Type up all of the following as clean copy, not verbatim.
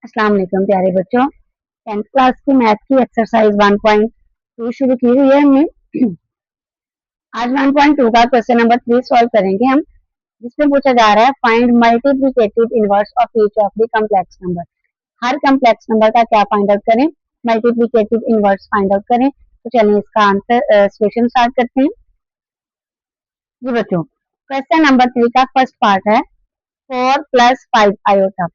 अस्सलाम वालेकुम प्यारे बच्चों। 10th क्लास की मैथ की एक्सरसाइज 1.2 शुरू की हुई है हमने। आज 1.2 का क्वेश्चन नंबर 3 सॉल्व करेंगे हम, जिसमें पूछा जा रहा है find multiplicative inverse of each of the complex number. Her complex number का क्या फाइंड आउट करें? मल्टीप्लिकेटिव इनवर्स फाइंड आउट करें। तो चलिए इसका आंसर सॉल्यूशन स्टार्ट करते हैं। जी बच्चों, क्वेश्चन नंबर 3 का फर्स्ट पार्ट है 4 + 5 आयोटा।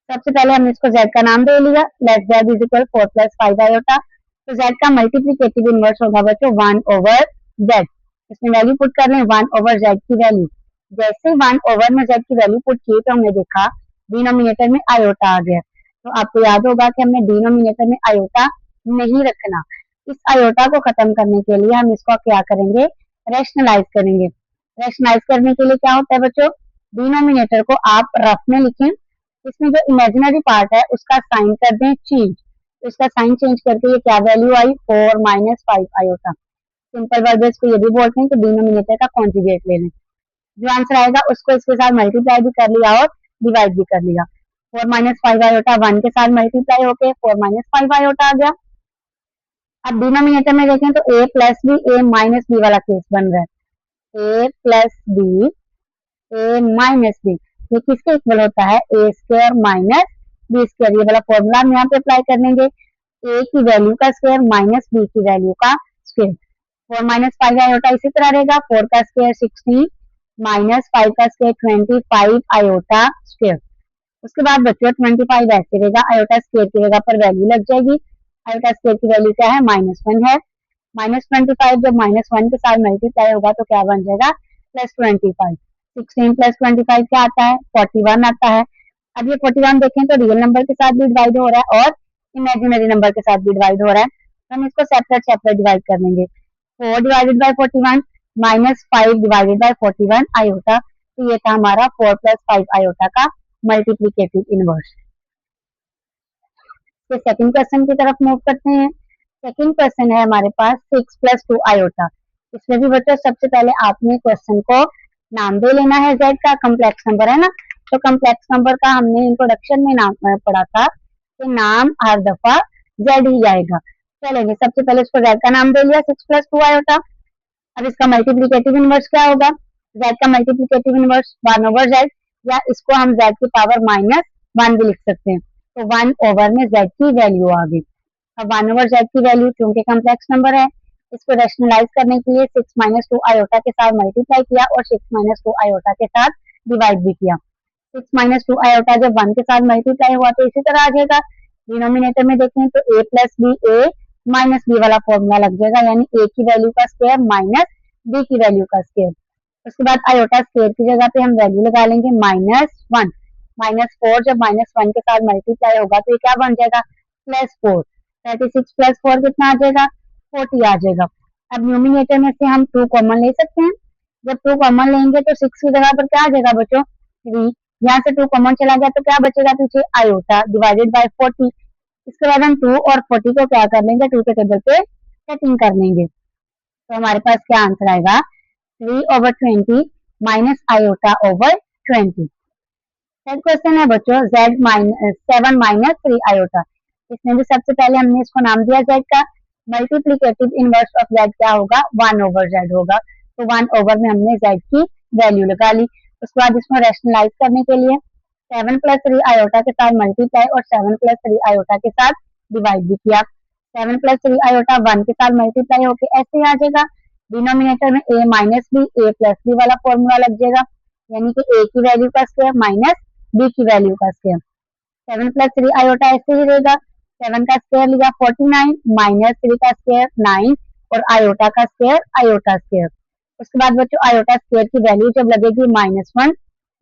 सबसे पहले हमने इसको z का नाम दे लिया, let z is equal 4 + 5 iota. तो z का मल्टीप्लिकेटिव इनवर्स होगा बच्चों 1/z। इसमें वैल्यू पुट कर लें 1/z की वैल्यू। जैसे 1 में z की वैल्यू पुट की तो हमने देखा डिनोमिनेटर में आयोटा आ गया। तो आपको याद होगा कि हमने डिनोमिनेटर में आयोटा नहीं रखना। इस आयोटा को खत्म करने के लिए हम इसको क्या करेंगे? रैशनलाइज करेंगे। रैशनलाइज करने के लिए क्या होता है बच्चों? डिनोमिनेटर को आप रफ में लिखें, इसमें जो इमेजिनरी पार्ट है उसका साइन कर दें चेंज। तो इसका साइन चेंज करके ये क्या वैल्यू आई? 4 - 5 आयोटा। सिंपल वर्ड इसको ये भी बोलते हैं कि डिनोमिनेटर का कॉन्जुगेट ले लें। जो आंसर आएगा उसको इसके साथ मल्टीप्लाई भी कर लिया और डिवाइड भी कर लिया। 4 - 5 आयोटा 1 के साथ मल्टीप्लाई होके 4 - 5 आयोटा आ गया। अब डिनोमिनेटर में देखें तो a + b a - b वाला केस बन रहा है। a + b a - b ये किसके इक्वल होता है? a² - b²। ये वाला फॉर्मूला हम यहाँ पे अप्लाई कर लेंगे। a की वैल्यू का स्क्वायर माइनस b की वैल्यू का स्क्वायर। 4 - 5 आयोटा इसी तरह रहेगा। 4 का स्क्वायर 16 माइनस 5 का स्क्वायर 25 आयोटा स्क्वायर। उसके बाद बच्चों 25 ऐसे रहेगा, आयोटा स्क्वायर की जगह पर वैल्यू लग जाएगी। आयोटा स्क्वायर की वैल्यू क्या है? -1 है। -25 जब -1 के साथ मल्टीप्लाई होगा तो क्या बन जाएगा? +25। 16 + 25 क्या आता है? 41 आता है। अब ये 41 देखें तो रियल नंबर के साथ भी डिवाइड हो रहा है और इमेजिनरी नंबर के साथ भी डिवाइड हो रहा है। तो हम इसको सेपरेट सेपरेट डिवाइड कर लेंगे। 4 / 41 -5 / 41 आयोटा। तो ये था हमारा 4 + 5 आयोटा का मल्टीप्लिकेटिव इनवर्स। तो सेकंड क्वेश्चन की तरफ मूव करते हैं। सेकंड क्वेश्चन है हमारे पास 6 + 2 आयोटा। इसमें भी बच्चों सबसे पहले आपने क्वेश्चन को नाम दे लेना है। z का कम्प्लेक्स नंबर है ना, तो कम्प्लेक्स नंबर का हमने इंट्रोडक्शन में नाम पढ़ा था कि नाम हर दफा z ही आएगा। चलेंगे, सबसे पहले इसको z का नाम दे लिया 6 + 2 आयोटा। अब इसका मल्टीप्लिकेटिव इनवर्स क्या होगा? z का मल्टीप्लिकेटिव इनवर्स 1/z, या इसको हम z की पावर -1 भी लिख सकते हैं। तो 1 में z की वैल्यू आ गई। अब 1/z की वैल्यू चूंकि कम्प्लेक्स नंबर है, इसको रैशनलाइज करने के लिए 6 - 2 आयोटा के साथ मल्टीप्लाई किया और 6 - 2 आयोटा के साथ डिवाइड भी किया। 6 - 2 आयोटा जब 1 के साथ मल्टीप्लाई हुआ तो इसी तरह आ जाएगा। डिनोमिनेटर में देखें तो a + b a - b वाला फॉर्मूला लग जाएगा, यानी a की वैल्यू का स्क्वायर माइनस b की वैल्यू का स्क्वायर। उसके बाद आयोटा स्क्वायर की जगह पे हम वैल्यू लगा लेंगे -1। -4 जब -1 के साथ मल्टीप्लाई होगा तो ये क्या बन जाएगा? +4। 36 + 4 कितना आ जाएगा? 40 आ जाएगा। अब न्यूमिनेटर में से हम 2 कॉमन ले सकते हैं। जब 2 कॉमन लेंगे तो 6 की जगह पर क्या आ जाएगा बच्चों? 3। यहाँ से 2 कॉमन चला गया तो क्या बचेगा पीछे? Iota divided by 40। इसके बाद हम 2 और 40 को क्या कर लेंगे? 2 के टेबल पे सेटिंग कर लेंगे। तो हमारे पास क्या आंसर आएगा? 3/20 minus iota over 20। Third question है बच्चों 7 - 3 आयोटा। इसमें भी सबसे पहले हमने इसको नाम दिया z का। मल्टीप्लिकेटिव इनवर्स ऑफ z क्या होगा? 1/z होगा। तो 1 में हमने z की वैल्यू लगा ली। उसके बाद इसको रैशनलाइज करने के लिए 7 + 3 आयोटा के साथ मल्टीप्लाई और 7 + 3 आयोटा के साथ डिवाइड भी किया। 7 + 3 आयोटा 1 के साथ मल्टीप्लाई होके ऐसे ही आ जाएगा। डिनोमिनेटर में a - b a + b वाला फॉर्मूला लग जाएगा, यानी कि a की वैल्यू का स्क्वायर माइनस b की वैल्यू का स्क्वायर। 7 + 3 आयोटा ऐसे ही रहेगा। 7 का स्क्वायर लिया 49 माइनस 3 का स्क्वायर 9 और आयोटा का स्क्वायर आयोटा स्क्वायर। उसके बाद बच्चों आयोटा स्क्वायर की वैल्यू जब लगेगी -1,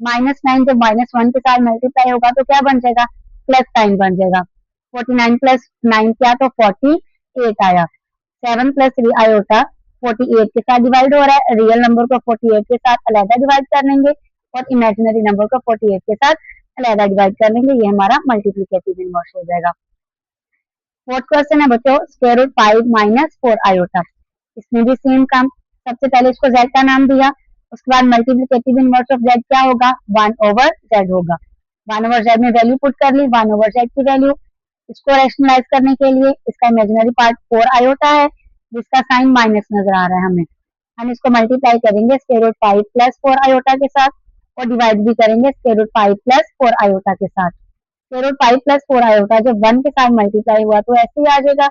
-9 जब -1 के साथ मल्टीप्लाई होगा तो क्या बन जाएगा? प्लस साइन बन जाएगा। 49 + 9 क्या? तो 48 आया। 7 + 3 आयोटा 48 के साथ डिवाइड हो रहा है। रियल नंबर को 48 के साथ अलग डिवाइड कर लेंगे और इमेजिनरी नंबर को 48 के साथ अलग डिवाइड कर लेंगे। ये हमारा मल्टीप्लिकेटिव इनवर्स हो जाएगा। फोर्थ क्वेश्चन है बच्चों √5 - 4 आयोटा। इसमें भी सेम काम। सबसे पहले इसको z का नाम दिया, उसके बाद मल्टीप्लिकेटिव इनवर्स ऑफ z क्या होगा? 1/z होगा। वन ओवर जेड में वैल्यू पुट कर ली, वन ओवर जेड की वैल्यू। इसको रैशनलाइज करने के लिए इसका इमेजिनरी पार्ट 4 आयोटा है जिसका साइन माइनस नजर आ रहा है हमें। हम इसको मल्टीप्लाई करेंगे स्क्वायर रूट 5 प्लस 4 आयोटा के साथ और डिवाइड भी करेंगे स्क्वायर रूट 5 प्लस 4 आयोटा के साथ। स्क्वायर रूट 5 प्लस 4 आयोटा जब 1 के साथ मल्टीप्लाई हुआ तो ऐसे ही आ जाएगा।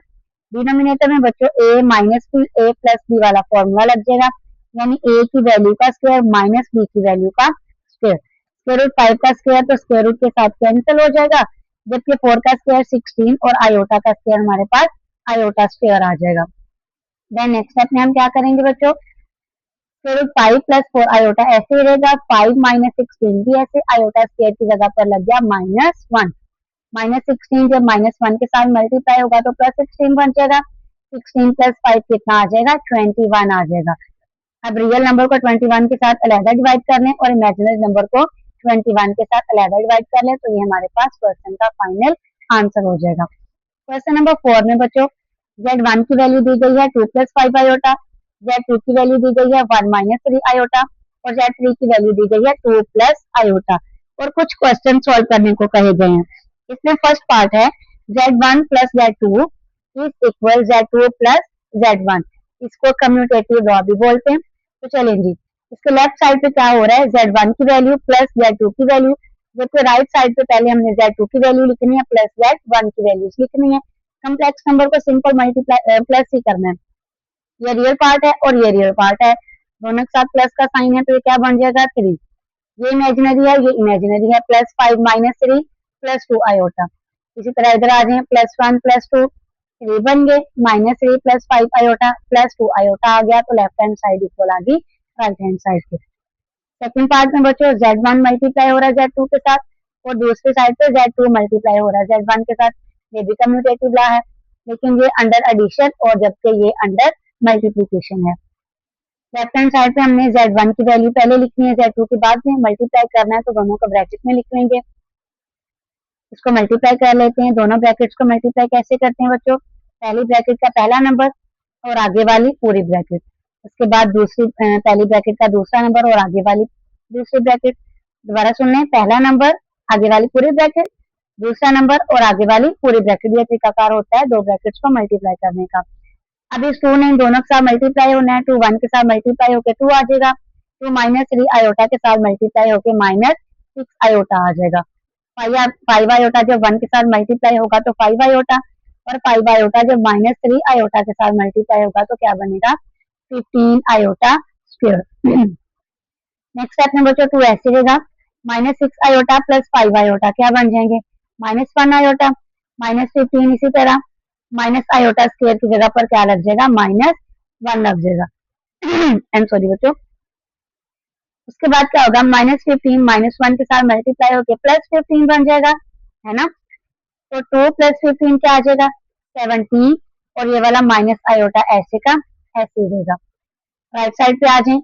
डिनोमिनेटर में बच्चों a minus B A plus B वाला फॉर्मूला लग जाएगा, यानी a की वैल्यू का स्क्वायर माइनस b की वैल्यू का स्क्वायर। स्क्वायर रूट 5 का स्क्वायर तो स्क्वायर रूट के साथ कैंसिल हो जाएगा, जबकि 4 का स्क्वायर 16 और आयोटा का स्क्वायर हमारे पास आयोटा स्क्वायर आ जाएगा। देन नेक्स्ट स्टेप में हम क्या करेंगे बच्चों, स्क्वायर रूट 5 प्लस 4 आयोटा ऐसे ही रहेगा, 5 माइनस 16 भी ऐसे, आयोटा स्क्वायर की जगह पर लग गया -1। -16 जब -1 के साथ मल्टीप्लाई होगा तो +16 बन जाएगा। 16 प्लस 5 कितना आ जाएगा, 21 आ जाएगा। अब रियल नंबर को 21 के साथ अलहदा डिवाइड कर लें और इमेजिनरी नंबर को 21 के साथ अलहदा डिवाइड कर लें तो ये हमारे पास क्वेश्चन का फाइनल आंसर हो जाएगा। क्वेश्चन नंबर 4 में बच्चों Z1 की वैल्यू दी गई है 2 प्लस 5 आयोटा, Z2 की वैल्यू दी गई है 1 माइनस 3 आयोटा और Z3 की वैल्यू दी गई है 2 प्लस आयोटा और कुछ क्वेश्चन सॉल्व करने को कहे गए हैं। इसमें फर्स्ट पार्ट है Z1 plus Z2 is equal Z2 plus Z1, इसको कम्यूटेटिव लॉ भी बोलते हैं। तो चलें जी, इसके लेफ्ट साइड पे क्या हो रहा है, Z1 की वैल्यू प्लस Z2 की वैल्यू, जबकि राइट साइड पे पहले हमने Z2 की वैल्यू लिखनी है प्लस Z1 की वैल्यूज लिखनी है। कम्प्लेक्स नंबर को सिंपल मल्टीप्लाई प्लस ही करना है। ये रियल पार्ट है और ये रियल पार्ट है, दोनों के साथ प्लस का साइन है तो ये क्या बन जाएगा 3। ये इमेजिनरी है, ये इमेजिनरी है, प्लस 5 माइनस 3 प्लस 2 आयोटा। इसी तरह इधर आ जाए +1 प्लस 2 3 बन गए, -3 प्लस 5 आयोटा प्लस 2 आयोटा आ गया, तो लेफ्ट हैंड साइड इक्वल आ गई राइट हैंड साइड के। सेकंड पार्ट में बच्चों Z1 मल्टीप्लाई हो रहा है Z2 के साथ और दूसरी साइड पे Z2 मल्टीप्लाई हो रहा है Z1 के साथ, ये भी कम्यूटेटिव लॉ है, लेकिन ये अंडर एडिशन और जबकि ये अंडर मल्टीप्लीकेशन है। लेफ्ट हैंड साइड पे हमने Z1 की वैल्यू पहले लिखनी है, Z2 के बाद में मल्टीप्लाई करना है तो दोनों को ब्रैकेट में लिख लेंगे। इसको मल्टीप्लाई कर लेते हैं, दोनों ब्रैकेट्स को मल्टीप्लाई कैसे करते हैं बच्चों, पहली ब्रैकेट का पहला नंबर और आगे वाली पूरी ब्रैकेट, उसके बाद दूसरी पहली ब्रैकेट का दूसरा नंबर और आगे वाली दूसरी ब्रैकेट। दोबारा सुन लें, पहला नंबर आगे वाली पूरी ब्रैकेट, दूसरा नंबर और आगे वाली पूरी ब्रैकेट, ये तरीकाकार होता है दो ब्रैकेट्स को मल्टीप्लाई करने का। अब इस 2 ने इन दोनों के साथ मल्टीप्लाई होना है, 2 1 के साथ मल्टीप्लाई होकर 2 आ जाएगा, 2 माइनस 3 आयोटा के साथ मल्टीप्लाई होकर -6 आयोटा आ जाएगा। 5 आयोटा जब 1 के साथ मल्टीप्लाई होगा तो 5 आयोटा और 5 आयोटा जब -3 आयोटा के साथ मल्टीप्लाई होगा तो क्या बनेगा 15 आयोटा स्क्वायर। नेक्स्ट स्टेप में बच्चों 2 ऐसे रहेगा, -6 आयोटा प्लस 5 आयोटा क्या बन जाएंगे -1 आयोटा, -15 इसी तरह माइनस आयोटा स्क्वायर की जगह पर क्या लग जाएगा -1 लग जाएगा। एंड सॉरी बच्चों, उसके बाद क्या होगा -15 -1 के साथ मल्टीप्लाई होकर +15 बन जाएगा, है ना। तो 2 + 15 क्या आ जाएगा 17 और ये वाला माइनस आयोटा ऐसे का ऐसे ही रहेगा। राइट साइड पे आ जाए,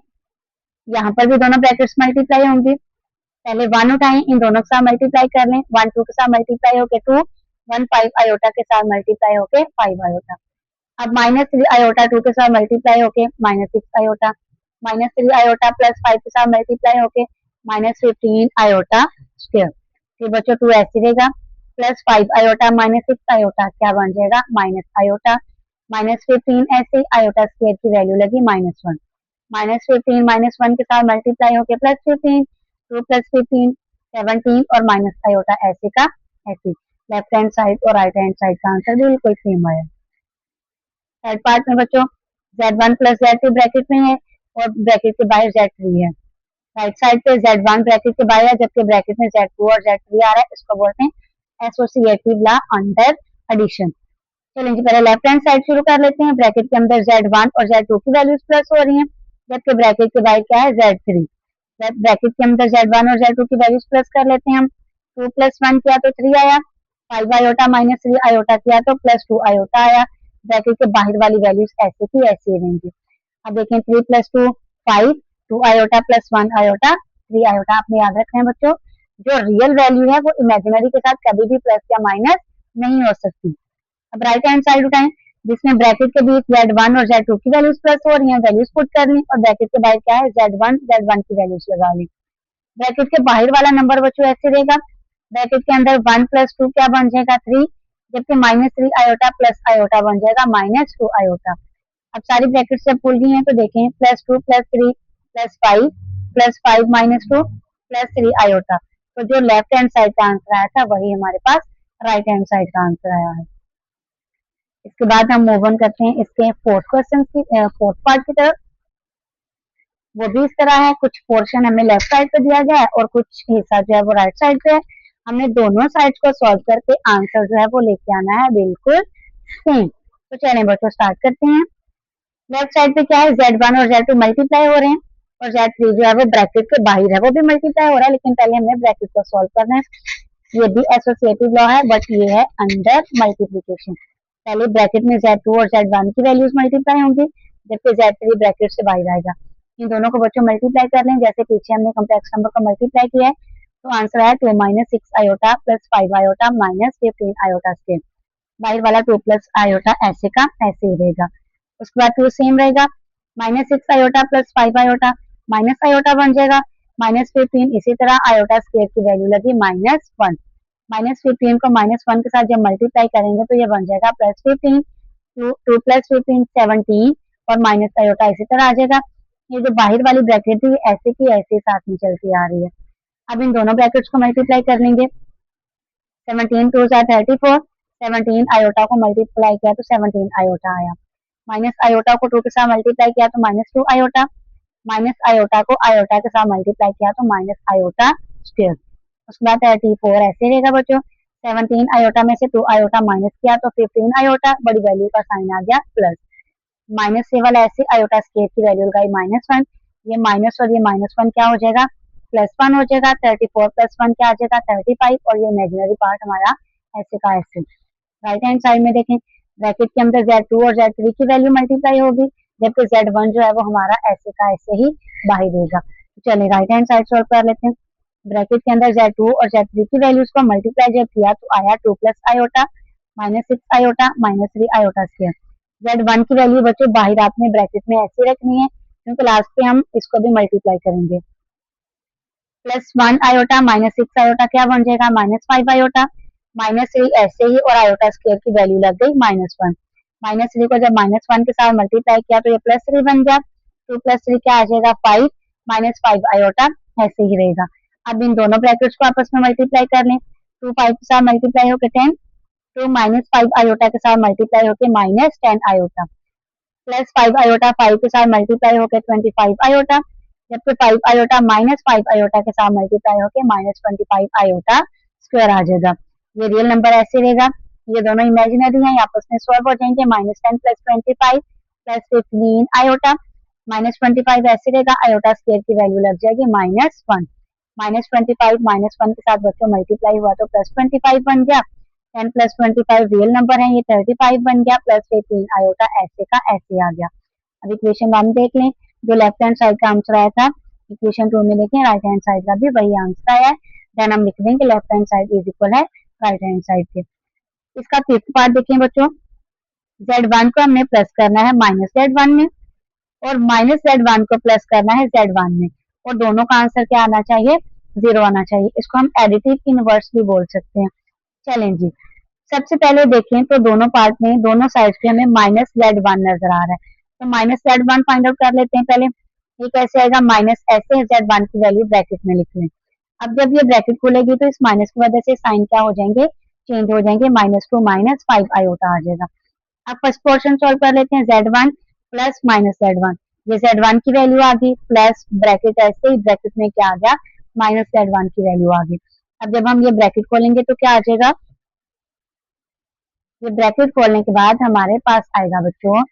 यहाँ पर भी दोनों ब्रैकेट्स मल्टीप्लाई होंगे, पहले 1 उठाएं, इन दोनों के साथ मल्टीप्लाई कर लें, 1 2 के साथ मल्टीप्लाई होके 2, 1 5 आयोटा के साथ मल्टीप्लाई होके 5 आयोटा। अब -3 आयोटा 2 के साथ मल्टीप्लाई होके -6 आयोटा, -3 आयोटा प्लस 5 के साथ मल्टीप्लाई होके -15 आयोटा स्क्वायर। फिर बच्चों 2 ऐसे रहेगा, +5 आयोटा -6 आयोटा क्या बन जाएगा माइनस आयोटा, -15 ऐसे आयोटा स्क्वायर की वैल्यू लगी -1, -15 -1 के साथ मल्टीप्लाई होके +15, 2 + 15 17 और माइनस आयोटा ऐसे का ऐसे। लेफ्ट हैंड साइड और राइट हैंड साइड का आंसर बिल्कुल सेम है। थर्ड पार्ट में बच्चों Z1 प्लस Z2 ब्रैकेट में है और ब्रैकेट के बाहर Z3 है। राइट साइड पे Z1 ब्रैकेट के बाहर है जबकि ब्रैकेट में Z2 और Z3 आ रहा है, इसको बोलते हैं एसोसिएटिव लॉ अंडर एडिशन। चलिए जी पहले लेफ्ट हैंड साइड शुरू कर लेते हैं। ब्रैकेट के अंदर Z1 और Z2 की वैल्यूज प्लस हो रही हैं जबकि ब्रैकेट के बाहर क्या है Z3। ब्रैकेट के अंदर Z1 और Z2 की वैल्यूज प्लस कर लेते हैं हम, 2 + 1 किया तो 3 आया, 5 आयोटा -3 आयोटा किया तो +2 आयोटा आया। ब्रैकेट के बाहर वाली वैल्यूज ऐसे की ऐसे ही रहेंगी। अब देखें 3 + 2 5, 2 आयोटा प्लस 1 आयोटा 3 आयोटा। आपने याद रखना है बच्चों, जो रियल वैल्यू है वो इमेजिनरी के साथ कभी भी प्लस या माइनस नहीं हो सकती। अब राइट हैंड साइड उठाएं जिसमें ब्रैकेट के बीच Z1 और Z2 की वैल्यूज प्लस हो रही हैं, वैल्यूज पुट कर ली और ब्रैकेट के बाहर क्या है Z1 की वैल्यूज लगा ली। ब्रैकेट के बाहर वाला नंबर बच्चों ऐसे रहेगा ब्रैकेट के अंदर 1 प्लस 2 क्या बन जाएगा 3, जबकि माइनस 3 आयोटा प्लस आयोटा बन जाएगा माइनस 2 आयोटा। अब सारी ब्रैकेट से खुल गई हैं तो देखें plus 2 plus 3 plus 5 minus 2 plus 3 iota. तो जो लेफ्ट हैंड साइड का आंसर आया था वही हमारे पास राइट हैंड साइड का आंसर आया है। इसके बाद हम मूव ऑन करते हैं इसके फोर्थ क्वेश्चन की फोर्थ पार्ट की तरफ। वो भी इस तरह है, कुछ पोर्शन हमें लेफ्ट साइड पे दिया गया है और कुछ हिस्सा जो है वो राइट साइड पे है। हमने दोनों साइड्स को सॉल्व करके आंसर जो है वो लेके आना है बिल्कुल सेम। तो चलिए बच्चों स्टार्ट करते हैं। लेफ्ट साइड पे क्या है Z1 और Z2 मल्टीप्लाई हो रहे हैं और Z3 जो है वो ब्रैकेट के बाहर है वो भी मल्टीप्लाई हो रहा है, लेकिन पहले हमें ब्रैकेट को सॉल्व करना है। ये भी एसोसिएटिव लॉ है बट ये है अंडर मल्टीप्लीकेशन। पहले ब्रैकेट में Z2 और Z1 की वैल्यूज मल्टीप्लाई होंगी, जबकि Z3 ब्रैकेट से बाहर आएगा। इन दोनों को बच्चों मल्टीप्लाई कर लें, जैसे पीछे हमने कॉम्प्लेक्स नंबर को मल्टीप्लाई किया है तो आंसर है 2 minus 6 iota plus 5 iota minus 15 iota square. बाहर वाला 2 प्लस आयोटा ऐसे का ऐसे ही रहेगा। उसके बाद 2 सेम रहेगा, minus 6 iota plus 5 iota minus iota बन जाएगा माइनस 15। इसी तरह आयोटा स्क्वायर की वैल्यू लगी माइनस 1। माइनस 15 को माइनस 1 के साथ जब मल्टीप्लाई करेंगे तो ये बन जाएगा प्लस 15। 2 प्लस 15 17 और माइनस आयोटा इसी तरह आ जाएगा। ये जो बाहर वाली ब्रैकेट थी ऐसे की ऐसे साथ में चलती आ रही है। अब इन दोनों ब्रैकेट्स को मल्टीप्लाई कर लेंगे। 17 2 34, 17 आयोटा को मल्टीप्लाई किया तो 17 आयोटा आया। माइनस आयोटा को 2 के साथ मल्टीप्लाई किया तो माइनस 2 आयोटा, माइनस आयोटा को आयोटा के साथ मल्टीप्लाई किया तो माइनस आयोटा स्क्वायर। उसके बाद 34 ऐसे रहेगा बच्चों। 17 आयोटा में से 2 आयोटा माइनस किया तो 15 आयोटा, बड़ी वैल्यू का साइन आ गया प्लस। माइनस से वाला ऐसे आयोटा स्क्वायर की वैल्यू लगाई -1, ये माइनस और ये -1 क्या हो जाएगा +1 हो जाएगा। 34 + 1 क्या आ जाएगा 35 और ये इमेजिनरी पार्ट हमारा ऐसे का ऐसे। राइट हैंड साइड में देखें ब्रैकेट के अंदर Z2 और Z3 की वैल्यू मल्टीप्लाई होगी, जबकि Z1 जो है वो हमारा ऐसे का ऐसे ही बाहर रहेगा। तो चलिए राइट हैंड साइड सॉल्व कर लेते हैं। ब्रैकेट के अंदर Z2 और Z3 की वैल्यूज को मल्टीप्लाई जब किया तो आया 2 plus iota minus 6 iota minus 3 iota square. Z1 की वैल्यू बच्चों बाहर आपने ब्रैकेट में ऐसे रखनी है क्योंकि लास्ट पे हम इसको भी मल्टीप्लाई करेंगे। +1 आयोटा माइनस 6 आयोटा क्या बन जाएगा -5 आयोटा, माइनस 3 ऐसे ही और आयोटा स्क्वायर की वैल्यू लग गई -1। माइनस 3 को जब -1 के साथ मल्टीप्लाई किया तो ये +3 बन गया। 2 + 3 क्या आ जाएगा 5 -5 आयोटा ऐसे ही रहेगा। अब इन दोनों ब्रैकेट्स को आपस में मल्टीप्लाई कर लें। 2 5 के साथ मल्टीप्लाई होकर 10, 2 -5 आयोटा के साथ मल्टीप्लाई होकर -10 आयोटा, प्लस 5 आयोटा 5 के साथ मल्टीप्लाई होकर 25 आयोटा, जबकि 5 आयोटा -5 आयोटा के साथ मल्टीप्लाई होकर -25 आयोटा स्क्वायर आ जाएगा। ये रियल नंबर ऐसे रहेगा, ये दोनों इमेजिनरी हैं, आपस में सॉल्व हो जाएंगे। -10 + 25 + 15 आयोटा -25 ऐसे रहेगा, आयोटा स्क्वायर की वैल्यू लग जाएगी -1। -25 -1 के साथ बच्चों मल्टीप्लाई हुआ तो +25 बन गया। 10 + 25 रियल नंबर है, ये 35 बन गया, प्लस 15 आयोटा ऐसे का ऐसे आ गया। अब इक्वेशन 1 देख लें, जो लेफ्ट हैंड साइड का आंसर आया था इक्वेशन 2 में देखें राइट हैंड साइड का भी वही आंसर आया है। देन हम लिख देंगे left hand side is equal है राइट हैंड साइड के। इसका फिफ्थ पार्ट देखें बच्चों, Z1 को हमने प्लस करना है -Z1 में और -Z1 को प्लस करना है Z1 में, और दोनों का आंसर क्या आना चाहिए 0 आना चाहिए। इसको हम एडिटिव इनवर्स भी बोल सकते हैं। चलें जी, सबसे पहले देखें तो दोनों पार्ट में दोनों साइड पे हमें -Z1 नजर आ रहा है, तो -Z1 फाइंड आउट कर लेते हैं। पहले ये कैसे आएगा, माइनस ऐसे Z1 की वैल्यू ब्रैकेट में लिख लें। अब जब ये ब्रैकेट खुलेगी तो इस माइनस की वजह से साइन क्या हो जाएंगे चेंज हो जाएंगे, -2 -5 आयोटा आ जाएगा। अब फर्स्ट पोर्शन सॉल्व कर लेते हैं, Z1 प्लस -Z1, ये Z1 की वैल्यू आ गई प्लस ब्रैकेट ऐसे ही ब्रैकेट में क्या आ गया -Z1 की वैल्यू आ गई। अब जब हम ये ब्रैकेट खोलेंगे तो क्या आ जाएगा, ये ब्रैकेट खोलने के बाद हमारे पास आएगा बच्चों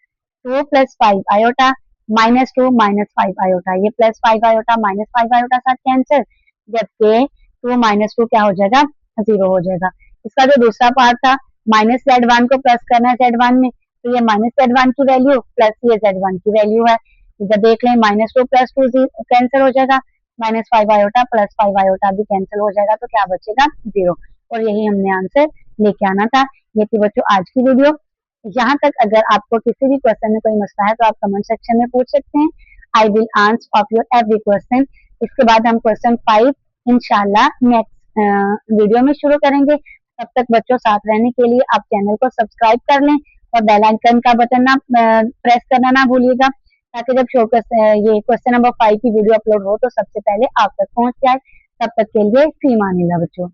2 + 5 आयोटा -2 -5 आयोटा, ये +5 आयोटा -5 आयोटा साथ कैंसिल, जबकि 2 - 2 क्या हो जाएगा 0 हो जाएगा। इसका जो दूसरा पार्ट था -Z1 को प्लस करना है Z1 में, तो ये -Z1 की वैल्यू प्लस ये Z1 की वैल्यू है, इधर देख लें -2 + 2 कैंसिल हो जाएगा, -5 आयोटा प्लस 5 आयोटा भी कैंसिल हो जाएगा, तो क्या बचेगा 0। और यही हमने आंसर लेके आना था। ये थी बच्चों आज की वीडियो। यहाँ तक अगर आपको किसी भी क्वेश्चन में कोई मसला है तो आप कमेंट सेक्शन में पूछ सकते हैं। I will answer of your every question. इसके बाद हम क्वेश्चन 5 इंशाल्लाह नेक्स्ट वीडियो में शुरू करेंगे। तब तक बच्चों साथ रहने के लिए आप चैनल को सब्सक्राइब कर लें और बेल आइकन का बटन ना प्रेस करना ना भूलिएगा, ताकि जब ये क्वेश्चन नंबर 5 की वीडियो अपलोड हो तो सबसे पहले आप तक पहुंच जाए। तब तक के लिए फी मानिल्लाह बच्चों।